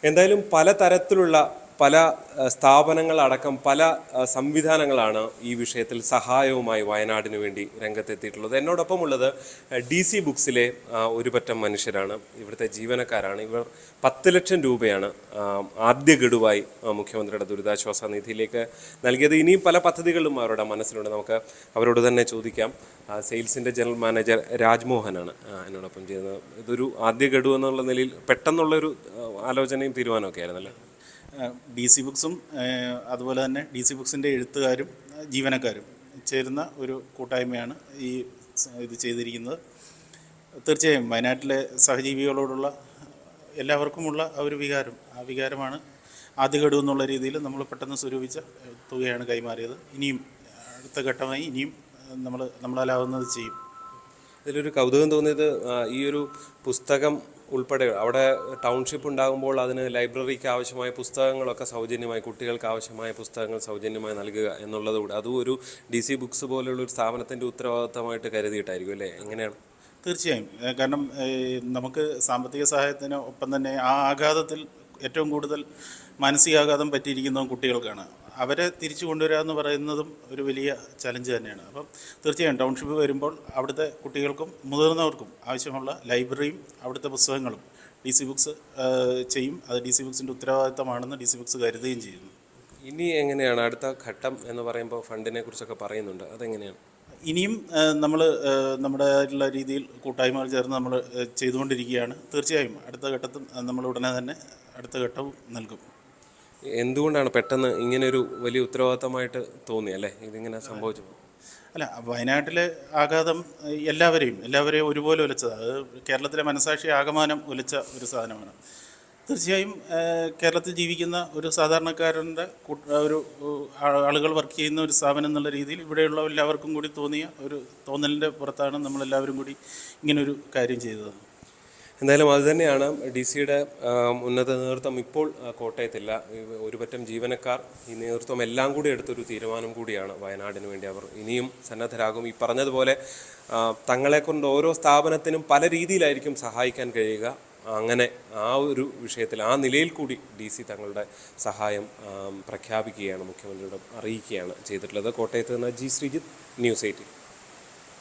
എന്തായാലും പലതരത്തിലുള്ള പല സ്ഥാപനങ്ങളടക്കം പല സംവിധാനങ്ങളാണ് ഈ വിഷയത്തിൽ സഹായവുമായി വയനാടിന് വേണ്ടി രംഗത്തെത്തിയിട്ടുള്ളത്. എന്നോടൊപ്പമുള്ളത് DC ബുക്സിലെ ഒരു പറ്റം മനുഷ്യരാണ്, ഇവിടുത്തെ ജീവനക്കാരാണ്. ഇവർ 10 ലക്ഷം രൂപയാണ് ആദ്യ ഗഡുവായി മുഖ്യമന്ത്രിയുടെ ദുരിതാശ്വാസ നിധിയിലേക്ക് നൽകിയത്. ഇനിയും പല പദ്ധതികളും അവരുടെ മനസ്സിലുണ്ട്. നമുക്ക് അവരോട് തന്നെ ചോദിക്കാം. സെയിൽസിൻ്റെ ജനറൽ മാനേജർ രാജ്മോഹനാണ് എന്നോടൊപ്പം ചെയ്യുന്നത്. ഇതൊരു ആദ്യ ഗഡു എന്നുള്ള നിലയിൽ പെട്ടെന്നുള്ളൊരു ആലോചനയും തീരുമാനമൊക്കെ ആയിരുന്നല്ലേ? DC ബുക്സും അതുപോലെ തന്നെ DC ബുക്സിൻ്റെ എഴുത്തുകാരും ജീവനക്കാരും ചേരുന്ന ഒരു കൂട്ടായ്മയാണ് ഇത് ചെയ്തിരിക്കുന്നത്. തീർച്ചയായും വയനാട്ടിലെ സഹജീവികളോടുള്ള എല്ലാവർക്കുമുള്ള ഒരു വികാരമാണ് ആദ്യ ഗഡു എന്നുള്ള രീതിയിൽ നമ്മൾ പെട്ടെന്ന് സ്വരൂപിച്ച തുകയാണ് കൈമാറിയത്. ഇനിയും അടുത്ത ഘട്ടമായി ഇനിയും നമ്മളാലാവുന്നത് ചെയ്യും. ഇതിലൊരു കൗതുകം തോന്നിയത് ഈ ഒരു പുസ്തകം ഉൾപ്പെടെ അവിടെ ടൗൺഷിപ്പ് ഉണ്ടാകുമ്പോൾ അതിന് ലൈബ്രറിക്ക് ആവശ്യമായ പുസ്തകങ്ങളൊക്കെ സൗജന്യമായി, കുട്ടികൾക്ക് ആവശ്യമായ പുസ്തകങ്ങൾ സൗജന്യമായി നൽകുക എന്നുള്ളതുകൂടെ അതും ഒരു DC ബുക്സ് പോലെയുള്ള ഒരു സ്ഥാപനത്തിൻ്റെ ഉത്തരവാദിത്തമായിട്ട് കരുതിയിട്ടായിരിക്കും അല്ലേ? എങ്ങനെയാണ്? തീർച്ചയായും. കാരണം നമുക്ക് സാമ്പത്തിക സഹായത്തിന് ഒപ്പം തന്നെ ആ ആഘാതത്തിൽ ഏറ്റവും കൂടുതൽ മാനസികാഘാതം പറ്റിയിരിക്കുന്നതും കുട്ടികൾക്കാണ്. അവരെ തിരിച്ചു കൊണ്ടുവരിക എന്ന് പറയുന്നതും ഒരു വലിയ ചലഞ്ച് തന്നെയാണ്. അപ്പം തീർച്ചയായും ടൗൺഷിപ്പ് വരുമ്പോൾ അവിടുത്തെ കുട്ടികൾക്കും മുതിർന്നവർക്കും ആവശ്യമുള്ള ലൈബ്രറിയും അവിടുത്തെ പുസ്തകങ്ങളും DC ബുക്സ് ചെയ്യും. അത് DC ബുക്സിൻ്റെ ഉത്തരവാദിത്തമാണെന്ന് DC ബുക്സ് കരുതുകയും ചെയ്യുന്നു. ഇനി എങ്ങനെയാണ് അടുത്ത ഘട്ടം എന്ന് പറയുമ്പോൾ? ഫണ്ടിനെ കുറിച്ചൊക്കെ പറയുന്നുണ്ട്, അതെങ്ങനെയാണ്? ഇനിയും നമ്മൾ നമ്മുടേതായിട്ടുള്ള രീതിയിൽ കൂട്ടായ്മകൾ ചേർന്ന് നമ്മൾ ചെയ്തുകൊണ്ടിരിക്കുകയാണ്. തീർച്ചയായും അടുത്ത ഘട്ടത്തിൽ നമ്മൾ ഉടനെ തന്നെ അടുത്ത ഘട്ടവും നൽകും. എന്തുകൊണ്ടാണ് പെട്ടെന്ന് ഇങ്ങനെയൊരു വലിയ ഉത്തരവാദിത്തമായിട്ട് തോന്നി അല്ലേ ഇതിങ്ങനെ സംഭവിച്ചു? അല്ല, വയനാട്ടിലെ ആഘാതം എല്ലാവരെയും ഒരുപോലെ ഉലച്ചതാണ്. അത് കേരളത്തിലെ മനസാക്ഷി ആകമാനം ഉലച്ച ഒരു സാധനമാണ്. തീർച്ചയായും കേരളത്തിൽ ജീവിക്കുന്ന ഒരു സാധാരണക്കാരൻ്റെ ഒരു ആളുകൾ വർക്ക് ചെയ്യുന്ന ഒരു സ്ഥാപനം എന്നുള്ള രീതിയിൽ ഇവിടെയുള്ള എല്ലാവർക്കും കൂടി തോന്നിയ ഒരു തോന്നലിൻ്റെ പുറത്താണ് നമ്മളെല്ലാവരും കൂടി ഇങ്ങനൊരു കാര്യം ചെയ്തത്. എന്തായാലും അതുതന്നെയാണ് DC-യുടെ ഉന്നത നേതൃത്വം ഇപ്പോൾ കോട്ടയത്തില്ല. ഒരു പറ്റം ജീവനക്കാർ ഈ നേതൃത്വം എല്ലാം കൂടി എടുത്തൊരു തീരുമാനം കൂടിയാണ്. വയനാടിന് വേണ്ടി അവർ ഇനിയും സന്നദ്ധരാകും. ഈ പറഞ്ഞതുപോലെ തങ്ങളെക്കൊണ്ട് ഓരോ സ്ഥാപനത്തിനും പല രീതിയിലായിരിക്കും സഹായിക്കാൻ കഴിയുക. അങ്ങനെ ആ ഒരു വിഷയത്തിൽ ആ നിലയിൽ കൂടി DC തങ്ങളുടെ സഹായം പ്രഖ്യാപിക്കുകയാണ്, മുഖ്യമന്ത്രിയോട് അറിയിക്കുകയാണ് ചെയ്തിട്ടുള്ളത്. കോട്ടയത്ത് നിന്ന് G. ശ്രീജിത്ത്, News 18.